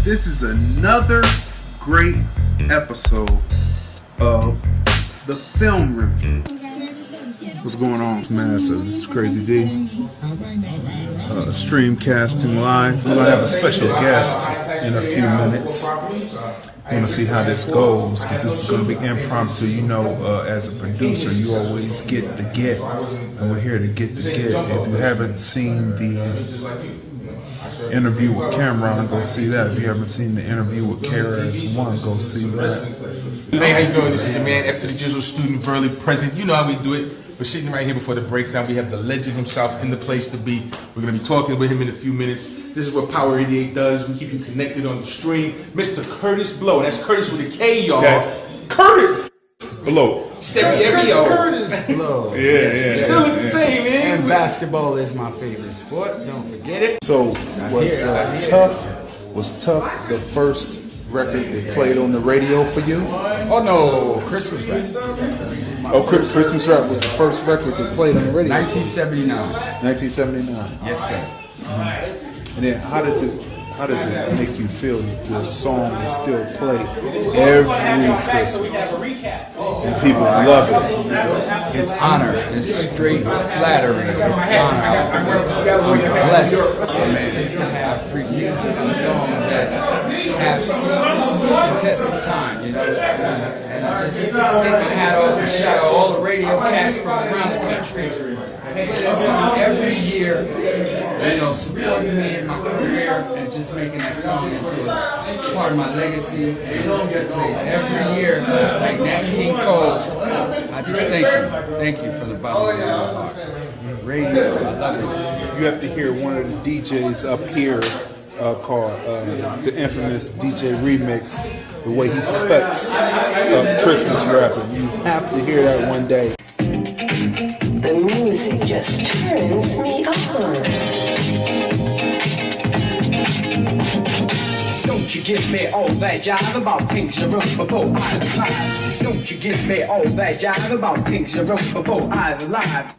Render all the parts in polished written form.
This is another great episode of the film review. What's going on? It's massive. It's Crazy D. Streamcasting live. We're gonna have a special guest in a few minutes. I want to see how this goes because this is going to be impromptu. You know, as a producer, you always get the get, and we're here to get the get. If you haven't seen the interview with Cameron, go see that. If you haven't seen the interview with KRS-One, go see that. Hey, how you doing? This is your man, Ep4 Digital student, Verley, present. You know how we do it. We're sitting right here before the breakdown. We have the legend himself in the place to be. We're going to be talking with him in a few minutes. This is what Power 88 does. We keep you connected on the stream. Mr. Kurtis Blow. That's Kurtis with a K, y'all. That's Kurtis Blow. Kurtis Blow. Yeah. Still look the same, man. And basketball is my favorite sport. Don't forget it. So, was Tough the first record they played on the radio for you? Oh no, Christmas rap. Oh, Christmas Rap was the first record they played on the radio. 1979. 1979. Yes, sir. And then how does it make you feel that your song is still played every Christmas and people love it? It's honor. It's straight flattery. It's honor. I'm blessed, man. Just to have appreciation of songs that have stood the test of time, you know. And I just take my hat off and shout out all the radio cats from around the country. Every year, you know, supporting me in my career and just making that song into a part of my legacy and a good place. Every year, like Nat King Cole, I just thank you from the bottom of my heart. Radio, I love it. You have to hear one of the DJs up here called the infamous DJ Remix, the way he cuts Christmas rapping. You have to hear that one day. The music just turns me on. Don't you give me all that jive about things you wrote before I was alive. Don't you give me all that jive about things you wrote before I was alive.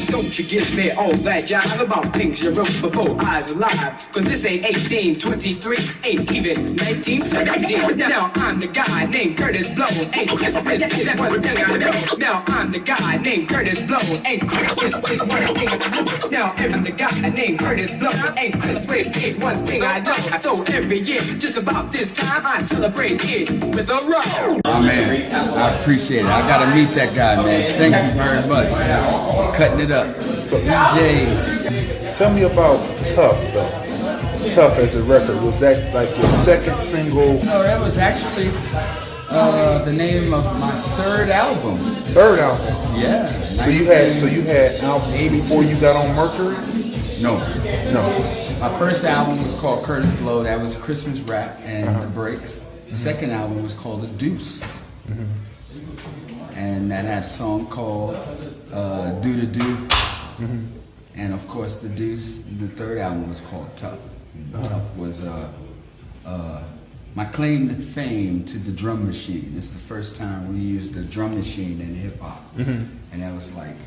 Don't you give me all that jive about things you wrote before I was alive. Cause this ain't 1823, ain't even 1917. Now I'm the guy named Kurtis Blow, ain't Chris is one thing I know. Now I'm the guy named Kurtis Blow, ain't Chris is one thing I know. Now I'm the guy named Kurtis Blow, ain't Chris is one thing I know. So every year, just about this time, I celebrate it with a roll. Oh man, I appreciate it. I gotta meet that guy, man. Thank you very much. Cutting it up. So DJing. Tell me about Tough though. Tough as a record. Was that like your second single? No, that was actually the name of my third album. Third album. Yeah. So you had albums before you got on Mercury? No. No. My first album was called Kurtis Blow. That was Christmas rap and the breaks. The second album was called The Deuce. And that had a song called Do the Do. And of course The Deuce. The third album was called Tough. Tough was my claim to fame to the drum machine. It's the first time we used the drum machine in hip hop. And that was like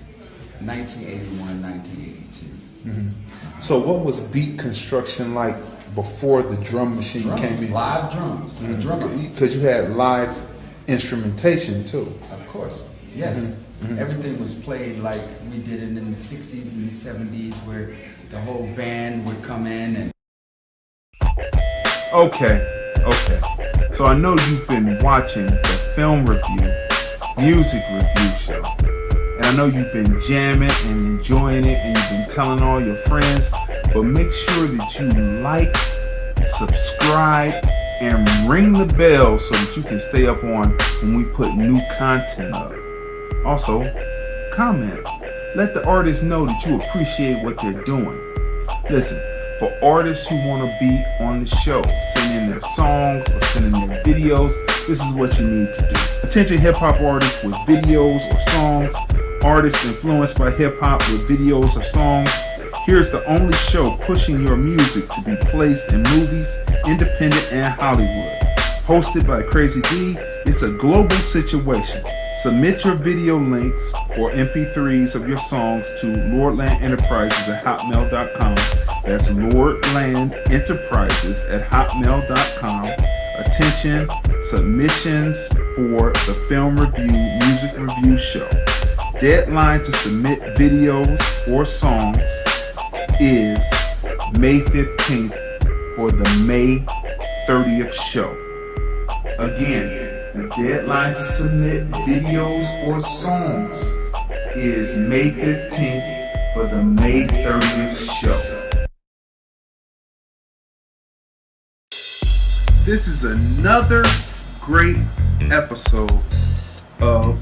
1981, 1982. So what was beat construction like before the drum machine came in? Live drums. Because you had live instrumentation too. Of course, yes. Everything was played like we did it in the 60s and the 70s where the whole band would come in and... Okay. So I know you've been watching the film review, music review show. And I know you've been jamming and enjoying it and you've been telling all your friends. But make sure that you like, subscribe, and ring the bell so that you can stay up on when we put new content up. Also, comment. Let the artists know that you appreciate what they're doing. Listen, for artists who want to be on the show, send in their songs or send in their videos, this is what you need to do. Attention hip-hop artists with videos or songs, artists influenced by hip-hop with videos or songs. Here's the only show pushing your music to be placed in movies, independent, and Hollywood. Hosted by Crazy D, it's a global situation. Submit your video links or MP3s of your songs to lordlandenterprises@hotmail.com. That's lordlandenterprises@hotmail.com. Attention, submissions for the Film Review Music Review Show. Deadline to submit videos or songs is May 15th for the May 30th show. Again, the deadline to submit videos or songs is May 15th for the May 30th show. This is another great episode of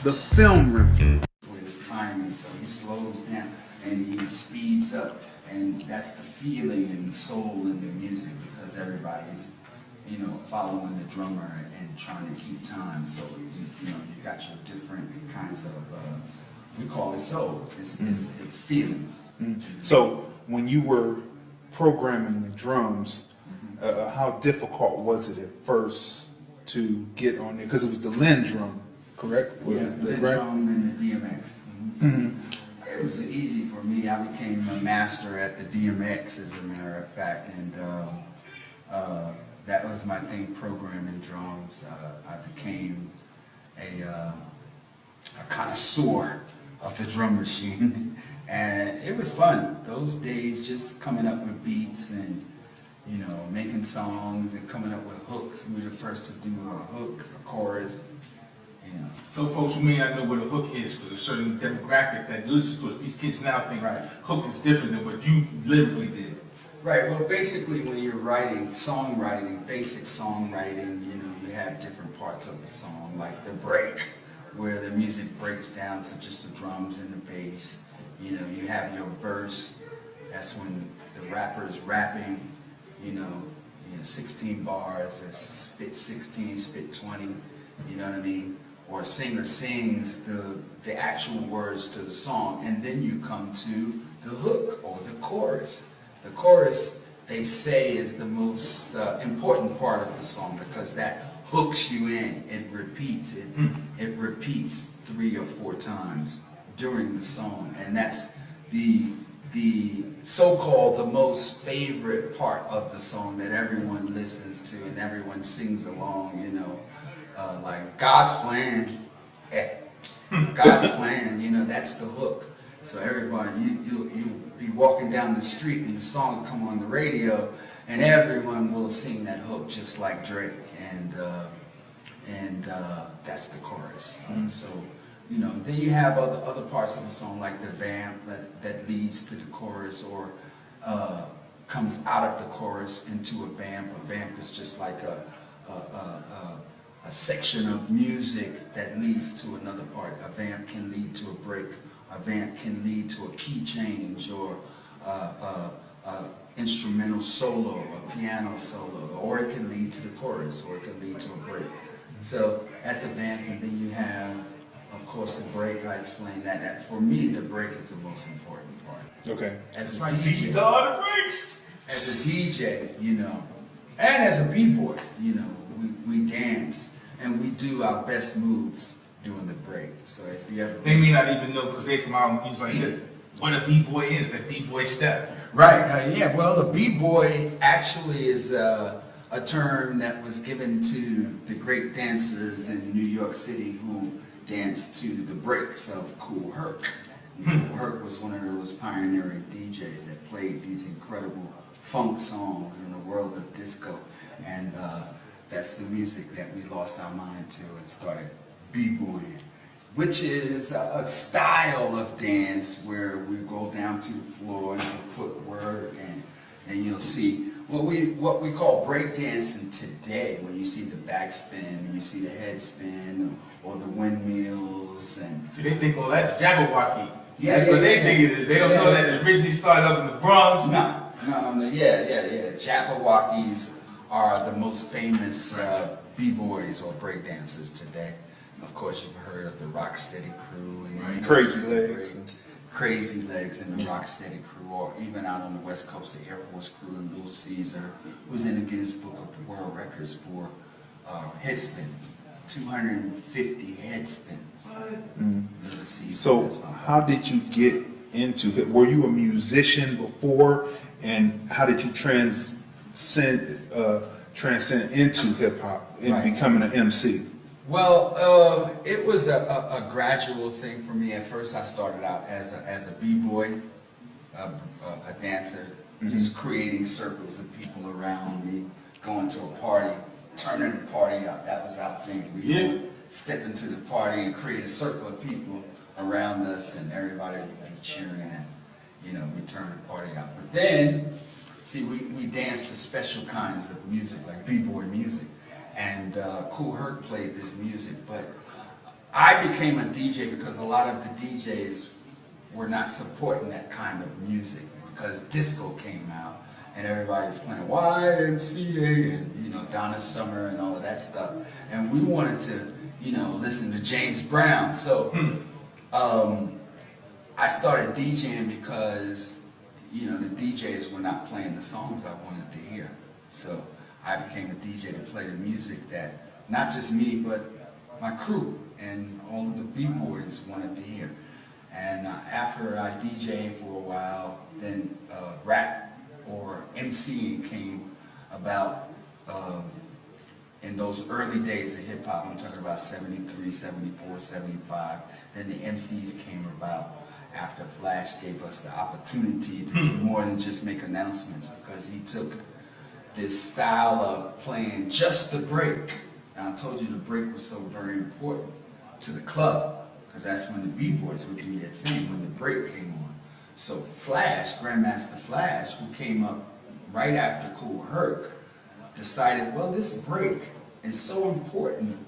the Film Review. With his timing, so he slows down and he speeds up, and that's the feeling and soul in the music, because everybody's, you know, following the drummer and trying to keep time. So you know, you got your different kinds of we call it soul. It's feeling. So when you were programming the drums, how difficult was it at first to get on there? Because it was the LinnDrum, correct? Yeah, the LinnDrum and the DMX. It was easy for me. I became a master at the DMX, as a matter of fact, and that was my thing, programming drums. I became a connoisseur of the drum machine, and it was fun. Those days, just coming up with beats and, you know, making songs and coming up with hooks. We were the first to do a hook, a chorus. You know. So folks who may not know what a hook is, because a certain demographic that listens to us, these kids now think hook is different than what you lyrically did. Right, well basically when you're writing, songwriting, basic songwriting, you know, you have different parts of the song, like the break, where the music breaks down to just the drums and the bass. You know, you have your verse, that's when the rapper is rapping, you know 16 bars, spit 16, spit 20, you know what I mean? Or a singer sings the actual words to the song, and then you come to the hook or the chorus. The chorus, they say, is the most important part of the song, because that hooks you in. It repeats. It repeats 3 or 4 times during the song, and that's the so-called the most favorite part of the song that everyone listens to and everyone sings along. You know, like God's plan. God's plan. You know, that's the hook. So everybody, you'll be walking down the street and the song will come on the radio, and everyone will sing that hook just like Drake, and that's the chorus. So, you know, then you have other parts of the song, like the vamp that leads to the chorus, or comes out of the chorus into a vamp. A vamp is just like a section of music that leads to another part. A vamp can lead to a break. A vamp can lead to a key change, or instrumental solo, a piano solo, or it can lead to the chorus, or it can lead to a break. So that's a vamp, and then you have, of course, the break. I explained that for me, the break is the most important part. Okay. As a Like DJ, these are the breaks. as a DJ, you know, and as a b-boy, you know, we dance and we do our best moves during the break. So if you ever, They may not even know, because they from out, like I said, what a b-boy is, that b-boy step. right? Yeah. Well, the b-boy actually is a term that was given to the great dancers in New York City who danced to the breaks of Kool Herc. Herc was one of those pioneering DJs that played these incredible funk songs in the world of disco, and that's the music that we lost our mind to and started b-boying, which is a style of dance where we go down to the floor and do footwork, and you'll see what we call breakdancing today, when you see the backspin and you see the head spin or the windmills. And See, they think, well, that's Jabberwocky. Yeah, That's what they think it is. They don't know that it originally started up in the Bronx. No, yeah. Jabberwockies are the most famous b-boys or breakdancers today. Of course, you've heard of the Rocksteady Crew and the Crazy Legs. Crazy Legs and the Rocksteady Crew, or even out on the West Coast, the Air Force Crew and Little Caesar, who's in the Guinness Book of the World Records for head spins, 250 head spins. So how did you get into it? Were you a musician before, and how did you transcend into hip hop and Right. becoming an MC? Well, it was a gradual thing for me. At first, I started out as a b-boy, a dancer, just creating circles of people around me, going to a party, turning the party out. That was our thing. We would step into the party and create a circle of people around us, and everybody would be cheering, and we turn the party out. But then, see, we danced to special kinds of music, like b-boy music. And Kool Herc played this music, but I became a DJ because a lot of the DJs were not supporting that kind of music, because disco came out and everybody was playing YMCA and Donna Summer and all of that stuff, and we wanted to listen to James Brown. So I started DJing because the DJs were not playing the songs I wanted to hear. So I became a DJ to play the music that not just me, but my crew and all of the b-boys wanted to hear. And after I DJed for a while, then rap or MCing came about in those early days of hip hop. I'm talking about 73, 74, 75. Then the MCs came about after Flash gave us the opportunity to do more than just make announcements, because he took this style of playing just the break. And I told you the break was so very important to the club, because that's when the b-boys would do their thing, when the break came on. So Flash, Grandmaster Flash, who came up right after Kool Herc, decided, well, this break is so important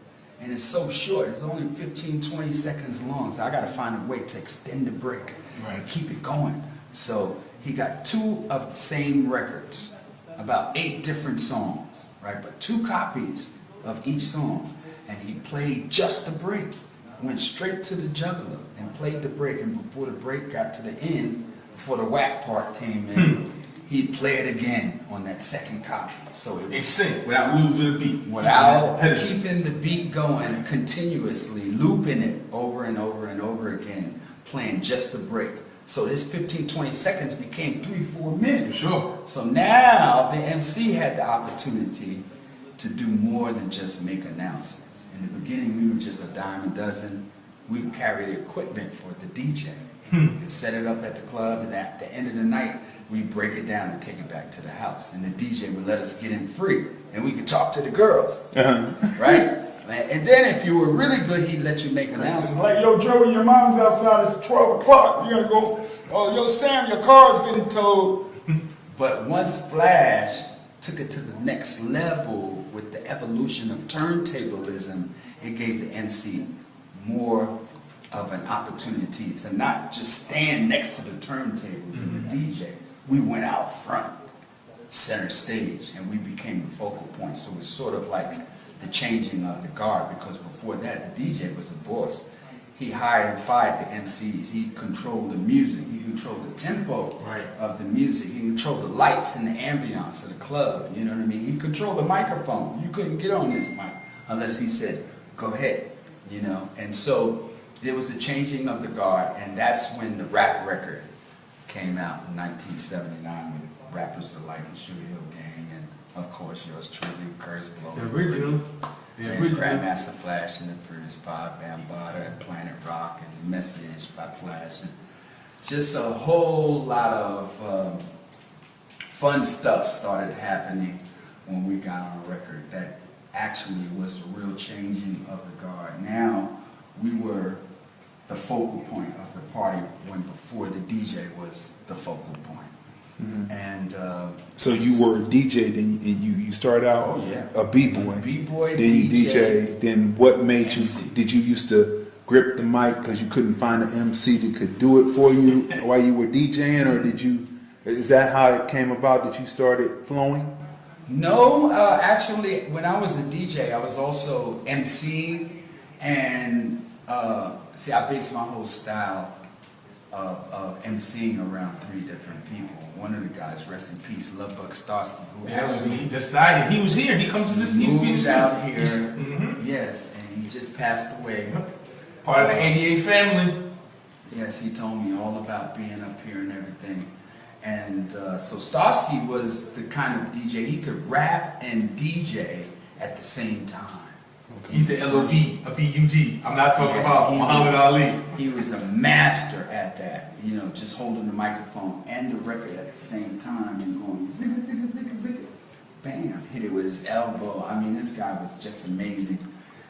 and it's so short. It's only 15, 20 seconds long, so I gotta find a way to extend the break and keep it going. So he got 2 of the same records, about 8 different songs, right? But 2 copies of each song, and he played just the break, went straight to the juggler and played the break, and before the break got to the end, before the whack part came in, he'd play it again on that second copy. So it was sync without losing the beat. without keeping the beat going continuously, looping it over and over and over again, playing just the break. So this 15, 20 seconds became 3, 4 minutes. Sure. So now the MC had the opportunity to do more than just make announcements. In the beginning, we were just a dime a dozen. We would carry the equipment for the DJ and set it up at the club, and at the end of the night, we break it down and take it back to the house. And the DJ would let us get in free, and we could talk to the girls, right? And then if you were really good, he'd let you make announcements. Like, yo, Joey, your mom's outside. It's 12 o'clock. You gotta go. Oh, yo, Sam, your car's getting towed. But once Flash took it to the next level with the evolution of turntablism, it gave the MC more of an opportunity to not just stand next to the turntables and the DJ. We went out front, center stage, and we became the focal point. So it was sort of like the changing of the guard, because before that, the DJ was a boss. He hired and fired the MCs. He controlled the music. He controlled the tempo of the music. He controlled the lights and the ambiance of the club. You know what I mean? He controlled the microphone. You couldn't get on this mic unless he said, go ahead, And so there was a changing of the guard, and that's when the rap record came out in 1979 with rappers like Sugar Hill Gang and, of course, yours truly, Kurtis Blow Walker. The original. And Grandmaster Flash and the Previous Pod, Bambaataa, and Planet Rock, and The Message by Flash. And just a whole lot of fun stuff started happening when we got on a record that actually was the real changing of the guard. Now, we were the focal point of the party, when before the DJ was the focal point. And So you were a DJ, then you started out a b-boy. B-boy, then you DJ, then what made MC. you, did you used to grip the mic because you couldn't find an MC that could do it for you while you were DJing, or is that how it came about that you started flowing? No, actually, when I was a DJ, I was also MCing, and I based my whole style of emceeing around 3 different people. One of the guys, rest in peace, Lovebug Starsky, who actually he just died, and he was here. He comes to this. moved out here. Yes, and he just passed away. Part of the 88 family. Yes, he told me all about being up here and everything. And so Starsky was the kind of DJ, he could rap and DJ at the same time. He's the LOV, a PUG. I'm not talking about Muhammad Ali. He was a master at that, you know, just holding the microphone and the record at the same time and going zigga, zigga, zigga, zigga. Bam, hit it with his elbow. I mean, this guy was just amazing.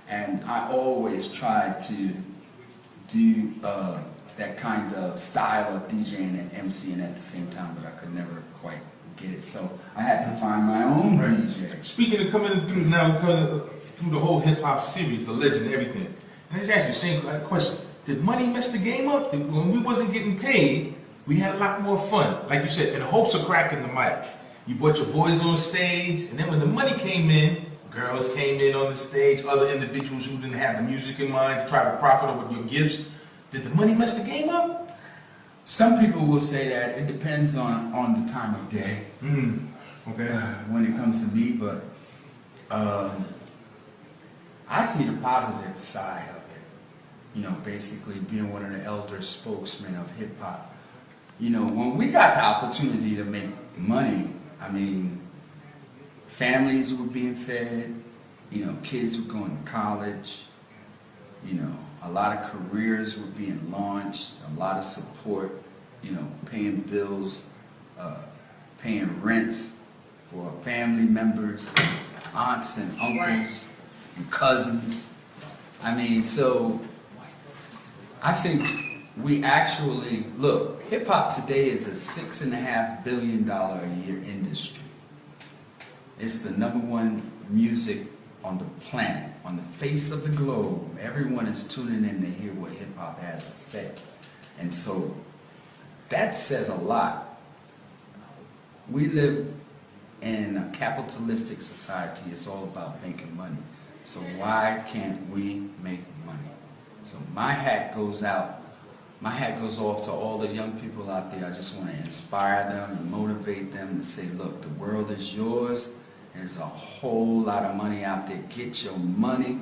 And I always tried to do that kind of style of DJing and MCing at the same time, but I could never quite get it. So I had to find my own DJ. Speaking of coming through now, through the whole hip hop series, the legend, and everything. And I just ask you the same question: did money mess the game up? When we wasn't getting paid, we had a lot more fun. Like you said, in hopes of cracking the mic. You brought your boys on stage, and then when the money came in, girls came in on the stage, other individuals who didn't have the music in mind to try to profit over your gifts. Did the money mess the game up? Some people will say that. It depends on the time of day. Okay. When it comes to me, but I see the positive side of it. You know, basically being one of the elder spokesmen of hip hop. You know, when we got the opportunity to make money, I mean, families were being fed, you know, kids were going to college, you know, a lot of careers were being launched, a lot of support, you know, paying bills, paying rents for family members, aunts and uncles and cousins. I mean, so I think we actually, look, hip hop today is a $6.5 billion a year industry. It's the #1 music on the planet, on the face of the globe. Everyone is tuning in to hear what hip hop has to say. And so that says a lot. We live in a capitalistic society. It's all about making money. So why can't we make money? So my hat goes out. My hat goes off to all the young people out there. I just want to inspire them and motivate them to say, look, the world is yours. There's a whole lot of money out there. Get your money.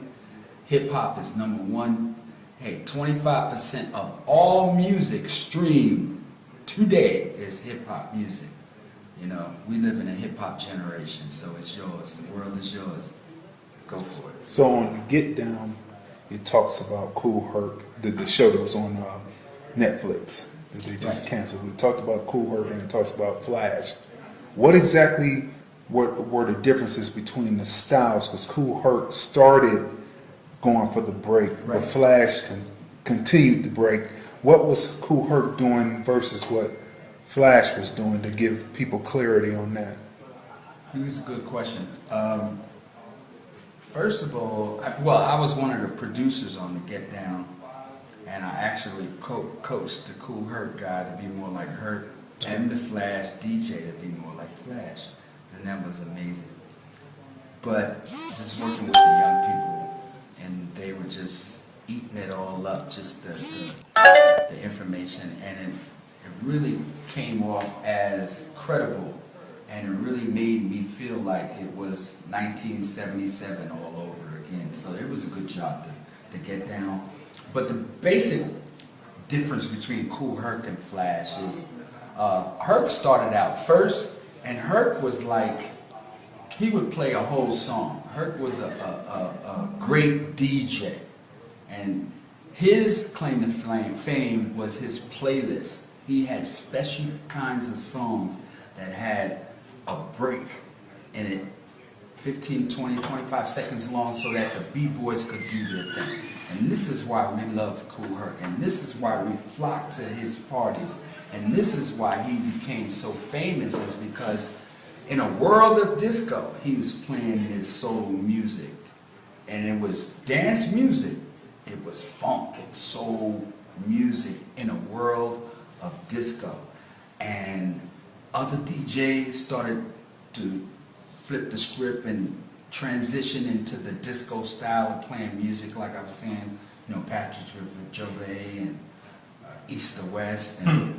Hip hop is #1. Hey, 25% of all music streamed today is hip hop music. You know, we live in a hip hop generation, so it's yours. The world is yours. Go for it. So on the Get Down, it talks about Kool Herc, the show that was on Netflix that they just canceled. It talked about Kool Herc and it talks about Flash. What exactly were the differences between the styles? Because Kool Herc started going for the break, but Flash continued the break. What was Kool Herc doing versus what Flash was doing to give people clarity on that? Here's a good question. First of all, I was one of the producers on the Get Down, and I actually coached the Kool Herc guy to be more like Herc, and the Flash DJ to be more like Flash, and that was amazing. But just working with the young people, and they were just eating it all up, just the information, and it really came off as credible. And it really made me feel like it was 1977 all over again. So it was a good job to Get Down. But the basic difference between Kool Herc and Flash is Herc started out first, and Herc was like, he would play a whole song. Herc was a great DJ. And his claim to fame was his playlist. He had special kinds of songs that had a break in it, 15, 20, 25 seconds long, so that the B-boys could do their thing. And this is why we love Kool Herc, and this is why we flocked to his parties, and this is why he became so famous, is because in a world of disco, he was playing this soul music, and it was dance music, it was funk and soul music in a world of disco. And other DJs started to flip the script and transition into the disco style of playing music, like I was saying, you know, Patrick Gervais and East to West, and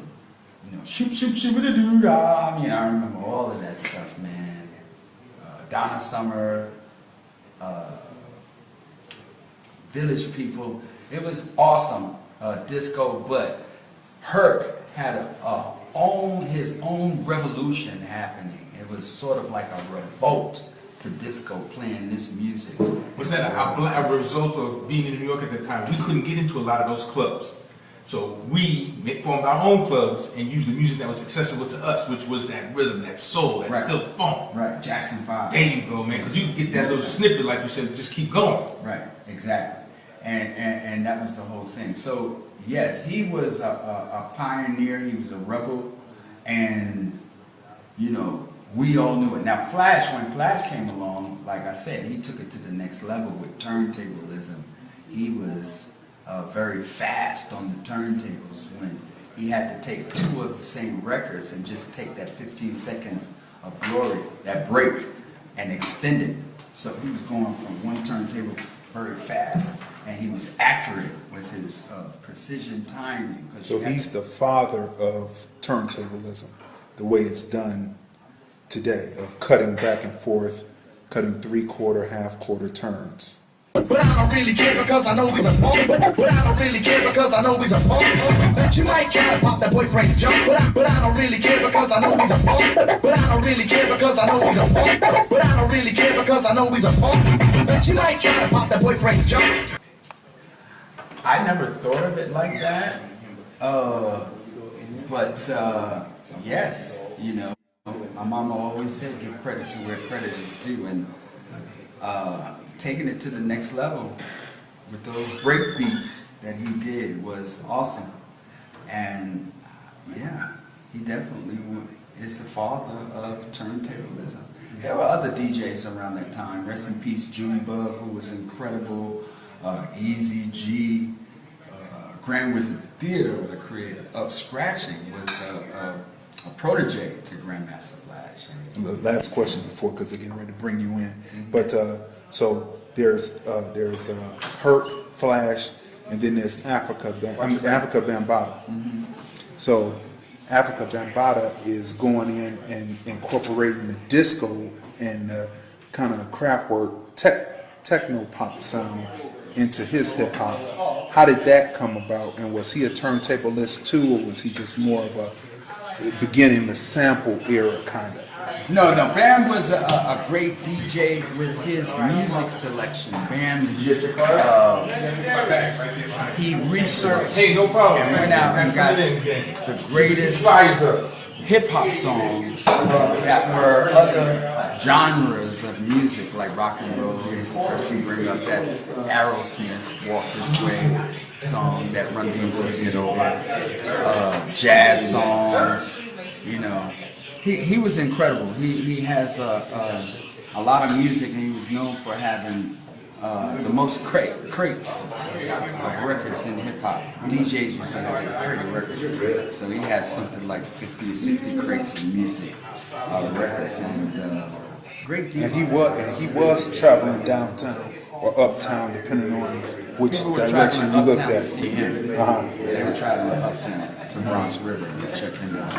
you know, shoot, doo. I mean, I remember all of that stuff, man. Donna Summer, Village People. It was awesome, disco, but Herc had his own revolution happening. It was sort of like a revolt to disco, playing this music. Was that a result of being in New York at the time? We couldn't get into a lot of those clubs. So we formed our own clubs and used the music that was accessible to us, which was that rhythm, that soul, that still funk. Right, Jackson 5. There you go, man, because you could get that little snippet, like you said, just keep going. Right, exactly. And that was the whole thing. So, yes, he was a pioneer, he was a rebel, and, you know, we all knew it. Now, when Flash came along, like I said, he took it to the next level with turntablism. He was very fast on the turntables when he had to take two of the same records and just take that 15 seconds of glory, that break, and extend it. So he was going from one turntable very fast, and he was accurate with his precision timing. So he's the father of turntablism, the way it's done today, of cutting back and forth, cutting 3/4, half-quarter turns. But I don't really care because I know he's a funk. But I don't really care because I know he's a funk. That you might try to pop that boyfriend jump. But I don't really care because I know he's a funk. But I don't really care because I know he's a funk. But I don't really care because I know he's a funk. That you might try to pop that boyfriend jump. I never thought of it like that. But yes, you know, my mama always said give credit to where credit is due, and taking it to the next level with those break beats that he did was awesome. And yeah, he definitely is the father of turntablism. There were other DJs around that time. Rest in peace, Junebug, who was incredible. Easy G, Grand Wizard Theater, the creator of Scratching, was a protege to Grandmaster Flash. The last question before, because they're getting ready to bring you in. But so there's Herc, Flash, and then there's Africa Bambaataa. So Africa Bambaataa is going in and incorporating the disco and kind of Kraftwerk techno pop sound into his hip hop. How did that come about? And was he a turntablist too, or was he just more of a beginning the sample era kind of? No, Bam was a great DJ with his music selection. Bam, he researched and went out and got the greatest hip-hop songs that were other genres of music, like rock and roll. He bring up that Aerosmith "Walk This Way" song that Run DMC did over, jazz songs, you know. He was incredible. He has a lot of music, and he was known for having the most crates of records in hip hop. DJs used to have a crate of records, so he has something like 50 or 60 crates of music, records, and great DJ. And he was traveling downtown or uptown, depending on which direction you looked at. See him. They were traveling uptown to Bronx River to check him out.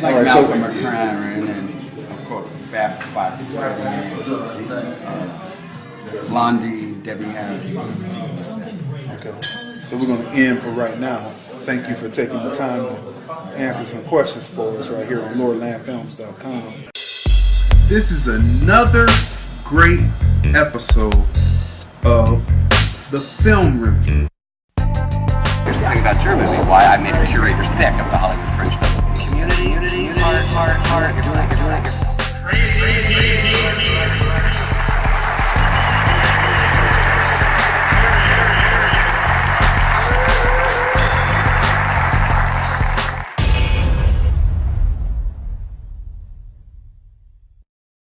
Like All right, Malcolm McLaren and of course Fab Five, Blondie, Debbie Harris. Okay, so we're going to end for right now. Thank you for taking the time to answer some questions for us right here on LordlandFilms.com. This is another great episode of The Film Review. Here's the thing about Germany, why I made a curator's pick of the Hollywood Fringe Festival. Community, heart,